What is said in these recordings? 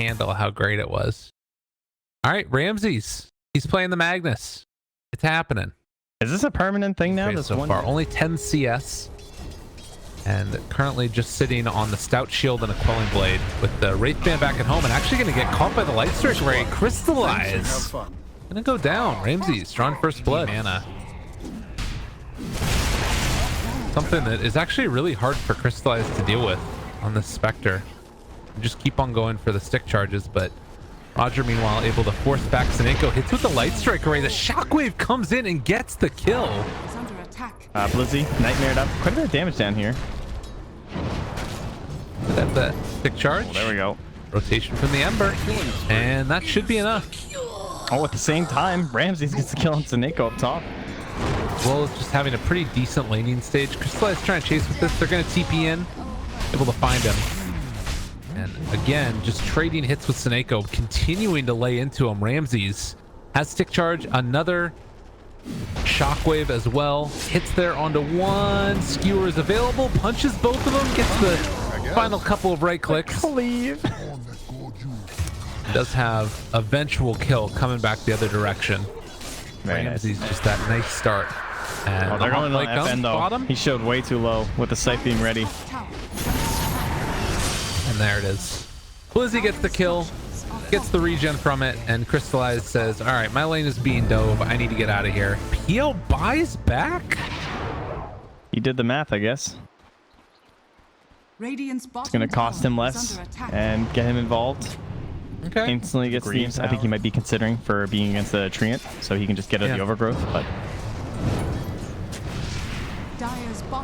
handle how great it was. All right, Ramses. He's playing the Magnus. It's happening. Is this a permanent thing now? This so one far, only 10 CS. And currently just sitting on the Stout Shield and a Quelling Blade with the Wraithband back at home and actually going to get caught by the Light Strike Ray. Crystallize. Gonna go down. Ramses, drawing first blood. Mana. Something that is actually really hard for Crystallize to deal with on this Spectre. Just keep on going for the stick charges, but Roger, meanwhile, able to force back Sineko. Hits with the Light Strike Ray. The Shockwave comes in and gets the kill. Blizzy, nightmared up. Quite a bit of damage down here. That's that stick charge. Oh, there we go. Rotation from the Ember. And that should be enough. Oh, at the same time, Ramses gets the kill on Sineko up top. As well as just having a pretty decent laning stage. Crystallize trying to chase with this. They're going to TP in. Able to find him. And again, just trading hits with Sineko. Continuing to lay into him. Ramses has stick charge. Another Shockwave as well. Hits there onto one. Skewer is available. Punches both of them. Gets the final couple of right clicks. Does have eventual kill coming back the other direction. Ramses just that nice start. And they're going on FN though. Bottom. He showed way too low with the scythe being ready. And there it is. Blizzy gets the kill. Gets the regen from it, and Crystallize says, all right, my lane is being dove. I need to get out of here. PL buys back? He did the math, I guess. It's going to cost him less and get him involved. Okay. Instantly gets the... I think he might be considering for being against the Treant, so he can just get out of the overgrowth, but...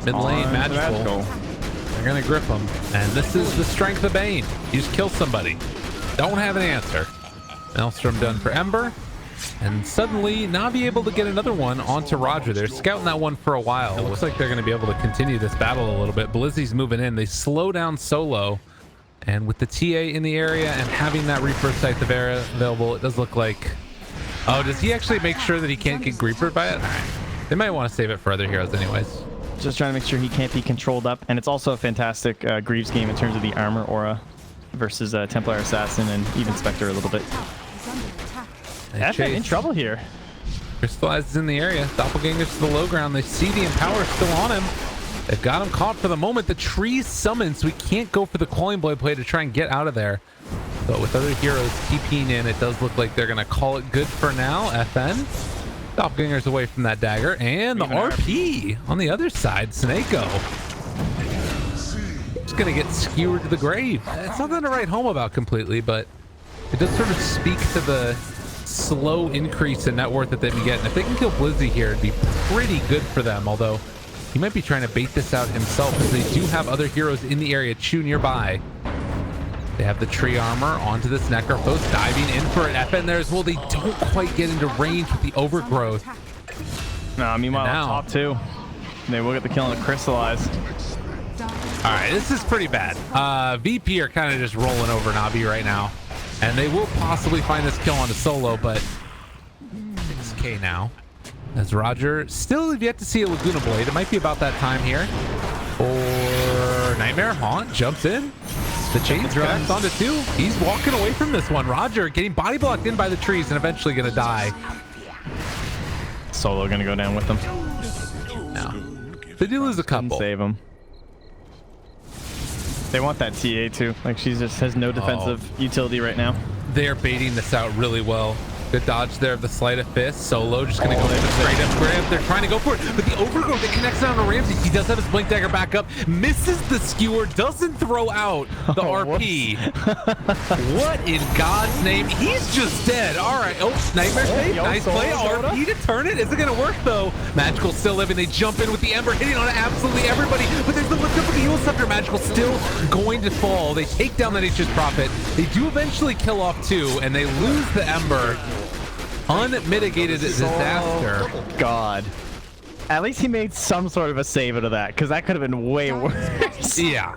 Mid lane, magical. They're going to grip him, and this is the strength of Bane. You just kill somebody. Don't have an answer. Maelstrom done for Ember. And suddenly, NaVi able to get another one onto Roger. They're scouting that one for a while. It looks like they're going to be able to continue this battle a little bit. Blizzy's moving in. They slow down Solo. And with the TA in the area and having that Reaper Scythe available, it does look like... Oh, does he actually make sure that he can't get Reapered by it? All right. They might want to save it for other heroes anyways. Just trying to make sure he can't be controlled up. And it's also a fantastic Greaves game in terms of the armor aura versus Templar Assassin and even Spectre a little bit. FN in trouble here. Crystallize is in the area. Doppelgangers to the low ground. They see the Empower still on him. They've got him caught for the moment. The tree's summoned, so he can't go for the Quelling Blade play to try and get out of there. But with other heroes TPing in, it does look like they're going to call it good for now. FN. Doppelgangers away from that dagger. And the RP on the other side. Sineko. Gonna get skewered to the grave. It's nothing to write home about completely, but it does sort of speak to the slow increase in net worth that they've been getting. If they can kill Blizzy here, it'd be pretty good for them, although he might be trying to bait this out himself because they do have other heroes in the area. Chew nearby. They have the tree armor onto this Necrophos, diving in for an FN there as well. They don't quite get into range with the overgrowth. No, meanwhile, now, top two. They will get the kill on the Crystallize. All right, this is pretty bad. VP are kind of just rolling over NaVi right now. And they will possibly find this kill on the Solo, but 6K now. As Roger still have yet to see a Laguna Blade. It might be about that time here. Or Nightmare Haunt jumps in. The chain drives onto two. He's walking away from this one. Roger getting body blocked in by the trees and eventually going to die. Solo going to go down with them. No. They do lose a couple. Save them. They want that TA too. Like she just has no defensive utility right now. They're baiting this out really well. Good dodge there of the Sleight of Fist. Solo just going to go for the straight up grab. They're trying to go for it, but the overgrowth that connects down to Ramses. He does have his Blink Dagger back up. Misses the skewer. Doesn't throw out the RP. What in God's name? He's just dead. All right. Oh, Nightmare save. Nice play. RP to turn it. Is it going to work though? Magical still living. They jump in with the Ember, hitting on absolutely everybody. But there's the lift up with the Heal Scepter. Magical still going to fall. They take down that Nature's Prophet. They do eventually kill off two, and they lose the Ember. Unmitigated disaster. Oh, God. At least he made some sort of a save out of that, because that could have been way worse. Yeah.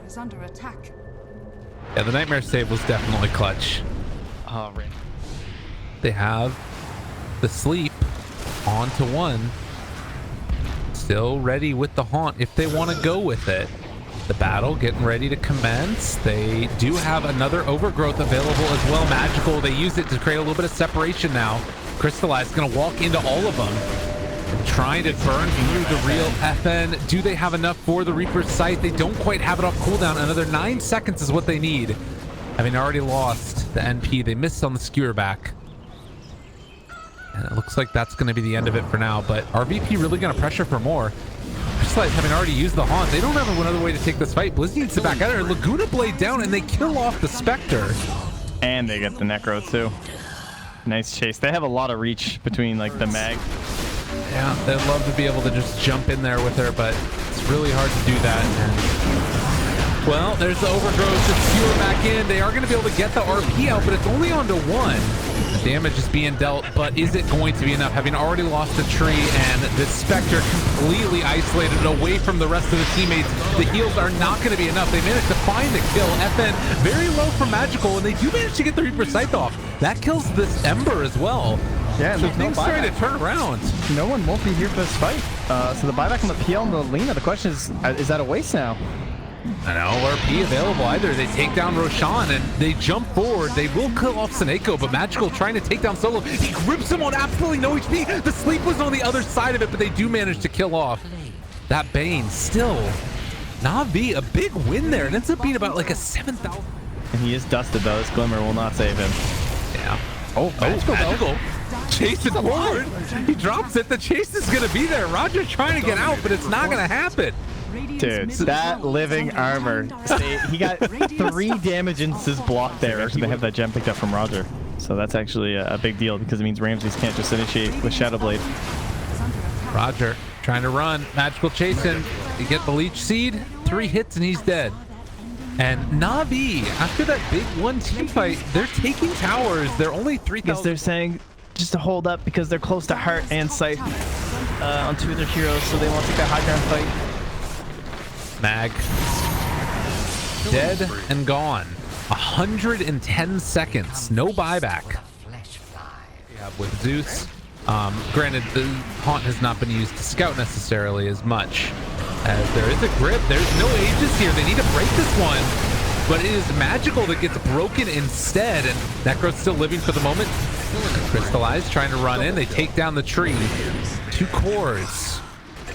Yeah, the Nightmare save was definitely clutch. They have the sleep onto one. Still ready with the haunt if they want to go with it. The battle getting ready to commence. They do have another overgrowth available as well. Magical. They use it to create a little bit of separation now. Crystallize going to walk into all of them. And trying to burn through the real FN. Do they have enough for the Reaper's Sight? They don't quite have it off cooldown. Another 9 seconds is what they need. Having already lost the NP. They missed on the skewer back. And it looks like that's going to be the end of it for now. But RVP really going to pressure for more. Crystallize having already used the Haunt. They don't have another way to take this fight. Blizzy needs to back out of her. Laguna Blade down, and they kill off the Spectre. And they get the Necro too. Nice chase. They have a lot of reach between like the mag. Yeah, they'd love to be able to just jump in there with her, but it's really hard to do that. And, well, there's the overgrowth to skewer back in. They are going to be able to get the RP out, but it's only on to 1. The damage is being dealt, but is it going to be enough? Having already lost a tree and the Spectre completely isolated away from the rest of the teammates, the heals are not going to be enough. They managed to find the kill. FN very low from Magical, and they do manage to get the Reaper Scythe off. That kills this Ember as well. Yeah, so things starting to turn around. No one won't be here for this fight. So the buyback on the PL and the Lena, the question is that a waste now? I know, RP available either. They take down Roshan and they jump forward. They will kill off Seneko, but Magical trying to take down Solo. He grips him on absolutely no HP. The sleep was on the other side of it, but they do manage to kill off that Bane. Still, NaVi, a big win there. It ends up being about like a 7,000. And he is dusted though. This Glimmer will not save him. Yeah. Oh, Magical. Chase it forward. He drops it. The chase is going to be there. Roger's trying to get out, but it's not going to happen. Dude, that living armor. He got 3 damage into his block there after they have that gem picked up from Roger. So that's actually a big deal because it means Ramses can't just initiate with Shadow Blade. Roger trying to run. Magical chasing. You get the leech seed. 3 hits and he's dead. And NaVi, after that big 1-team fight, they're taking towers. They're only 3,000. They're saying just to hold up because they're close to Heart and Sight on 2 of their heroes, so they want to take that high ground fight. Mag dead and gone. 110 seconds. No buyback. Yeah, with Zeus. Granted, the Haunt has not been used to scout necessarily as much. As there is a grip. There's no Aegis here. They need to break this one. But it is Magical that gets broken instead. And Necro's still living for the moment. Crystallize trying to run in. They take down the tree. 2 cores.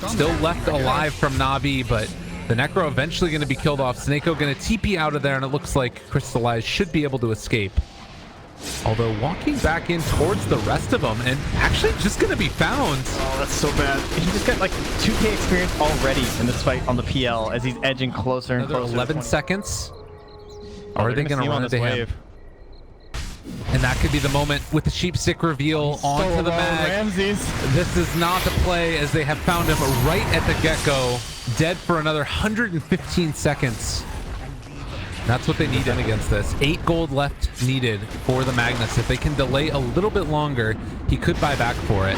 Still left alive from NaVi, but the Necro eventually going to be killed off. Seneko going to TP out of there, and it looks like Crystallize should be able to escape. Although walking back in towards the rest of them, and actually just going to be found. Oh, that's so bad. He just got like 2K experience already in this fight on the PL as he's edging closer and Another closer. 11 seconds. Oh, or are they going to run into him? And that could be the moment with the sheepstick reveal onto the mag. Ramses. This is not the play as they have found him right at the get-go. Dead for another 115 seconds. That's what they need in against this. 8 gold left needed for the Magnus. If they can delay a little bit longer, he could buy back for it.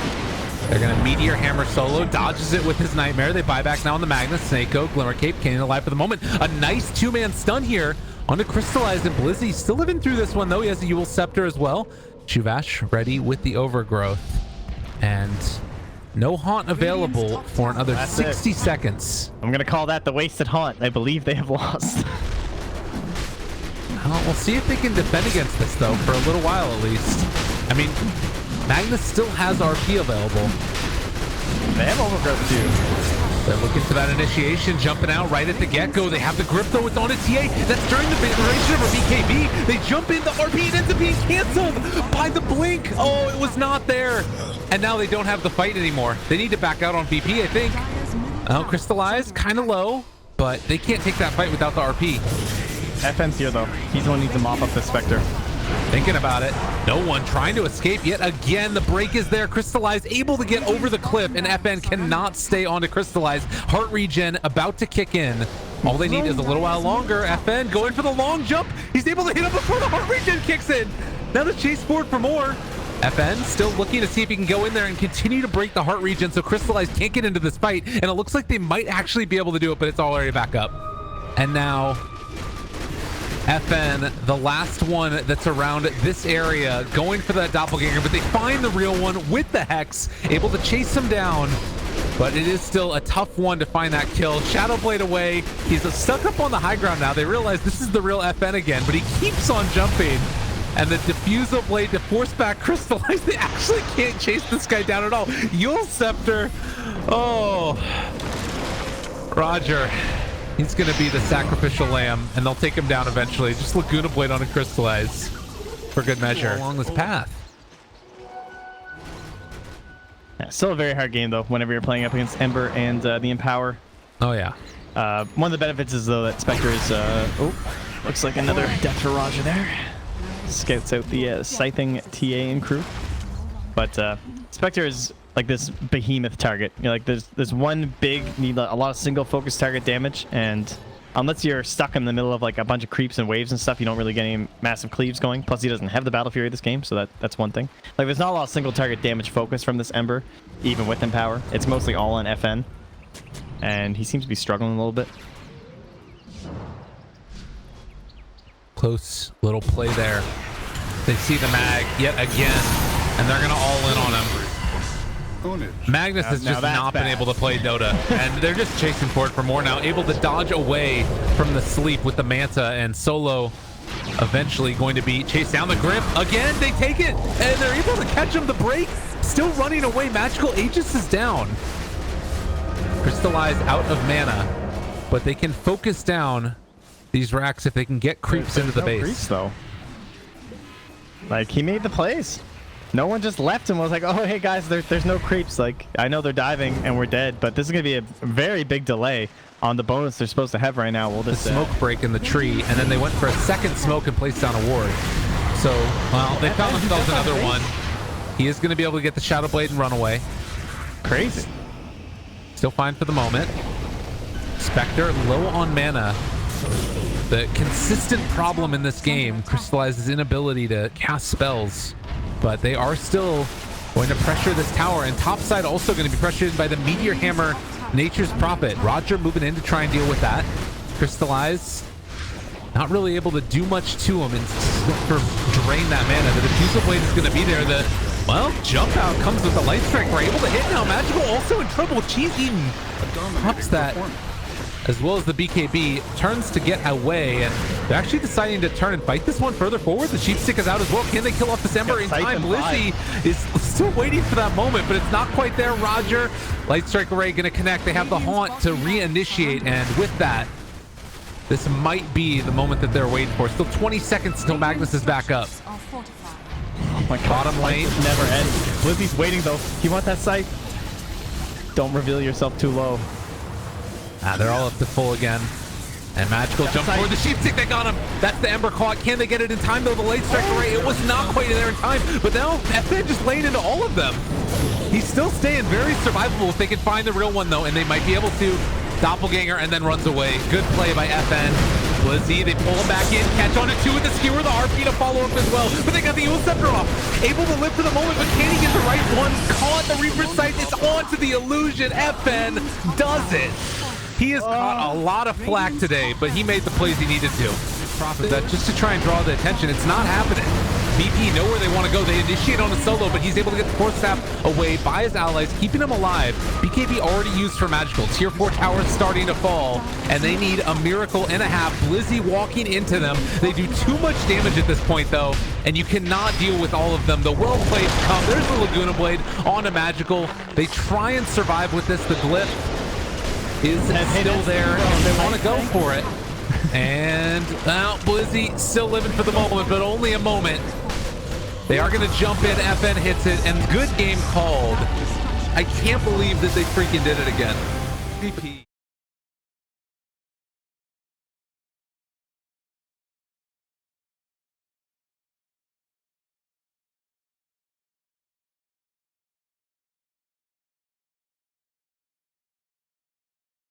They're going to Meteor Hammer Solo, dodges it with his Nightmare. They buy back now on the Magnus. Seneko, Glimmer Cape, Canyon alive for the moment. A nice 2-man stun here onto Crystallized, and Blizzy still living through this one though. He has a Yule Scepter as well. Chuvash ready with the Overgrowth. And no Haunt available for another 60 seconds. I'm going to call that the wasted Haunt. I believe they have lost. We'll see if they can defend against this, though, for a little while at least. I mean, Magnus still has RP available. They have Overgrowth, too. They're looking for that initiation, jumping out right at the get-go. They have the grip, though. It's on a TA. That's during the duration of a BKB. They jump in. The RP it ends up being canceled by the blink. Oh, it was not there. And now they don't have the fight anymore. They need to back out on BP, I think. Oh, Crystallized, kind of low, but they can't take that fight without the RP. FN's here, though. He's the one who needs to mop up the Spectre. Thinking about it. No one trying to escape yet again. The break is there. Crystallize able to get over the cliff, and FN cannot stay on to Crystallize. Heart regen about to kick in. All they need is a little while longer. FN going for the long jump. He's able to hit him before the heart regen kicks in. Now the chase forward for more. FN still looking to see if he can go in there and continue to break the heart regen so Crystallize can't get into this fight. And it looks like they might actually be able to do it, but it's already back up. And now FN, the last one that's around this area, going for that doppelganger, but they find the real one with the Hex, able to chase him down. but it is still a tough one to find that kill. Shadowblade away. He's stuck up on the high ground now. They realize this is the real FN again, but he keeps on jumping. And the Diffusal Blade to force back Crystallize. They actually can't chase this guy down at all. Yule Scepter. Oh. Roger. He's going to be the sacrificial lamb, and they'll take him down eventually. Just Laguna Blade on a Crystallize for good measure along this path. Yeah, still a very hard game, though, whenever you're playing up against Ember and the Empower. Oh, yeah. One of the benefits is, though, that Spectre is... oh, looks like another death for Roger there. Scouts out the Scything TA and crew. But Spectre is like this behemoth target. You know, like there's one big, need a lot of single focus target damage, and unless you're stuck in the middle of like a bunch of creeps and waves and stuff, you don't really get any massive cleaves going. Plus, he doesn't have the Battle Fury this game, so that's one thing. Like, there's not a lot of single target damage focus from this Ember, even with Empower. It's mostly all on FN, and he seems to be struggling a little bit. Close little play there. They see the mag yet again, and they're gonna all in on him. Magnus has just not been able to play Dota, and they're just chasing for it for more now. Able to dodge away from the sleep with the Manta, and Solo eventually going to be chased down the grip. Again, they take it, and they're able to catch him. The break still running away. Magical Aegis is down. Crystallize out of mana, but they can focus down these racks if they can get creeps into the base. Creeps, though. Like, he made the plays. No one just left him. Was like, oh, hey guys, there's no creeps. Like, I know they're diving and we're dead, but this is gonna be a very big delay on the bonus they're supposed to have right now. We'll just the smoke break in the tree, and then they went for a second smoke and placed down a ward. So, well, they found themselves another one. He is gonna be able to get the Shadow Blade and run away. Crazy. Still fine for the moment. Spectre low on mana. The consistent problem in this game, Crystallizes inability to cast spells, but they are still going to pressure this tower, and topside also going to be pressured by the Meteor Hammer, Nature's Prophet. Roger moving in to try and deal with that. Crystallize not really able to do much to him and for drain that mana. The Diffusal Blade is going to be there. The, well, jump out comes with the Light Strike. We're able to hit now. Magical also in trouble. Cheese Eaten pops that, as well as the BKB, turns to get away, and they're actually deciding to turn and fight this one further forward. The Sheepstick is out as well. Can they kill off this Ember in time? Blizzy is still waiting for that moment, but it's not quite there. Roger, Light Strike Array going to connect. They have the Haunt to reinitiate, and with that, this might be the moment that they're waiting for. Still 20 seconds until Magnus is back up. Oh my God. Bottom lane never ends. Blizzy's waiting though. You want that sight? Don't reveal yourself too low. They're all up to full again. And Magical jump forward. The Sheepstick, they got him. That's the Ember caught. Can they get it in time though? The Light Strike Array, it was not quite there in time. But now FN just laying into all of them. He's still staying very survivable if they can find the real one though, and they might be able to. Doppelganger and then runs away. Good play by FN. Blizzy, they pull him back in. Catch on to two with the Skewer, the RP to follow up as well. But they got the Yule Scepter off. Able to live for the moment, but can he get the right one? Caught the Reaper's Sight. It's onto the illusion. FN does it. He has caught a lot of flack today, but he made the plays he needed to. Profit that just to try and draw the attention. It's not happening. BP know where they want to go. They initiate on a solo, but he's able to get the Force Staff away by his allies, keeping him alive. BKB already used for Magical. Tier 4 towers starting to fall, and they need a miracle and a half. Blizzy walking into them. They do too much damage at this point, though, and you cannot deal with all of them. The well played come. There's the Laguna Blade on a Magical. They try and survive with this. The Glyph is still there. They want to go for it. And now Blizzy still living for the moment, but only a moment. They are going to jump in. FN hits it, and good game called. I can't believe that they freaking did it again. BP.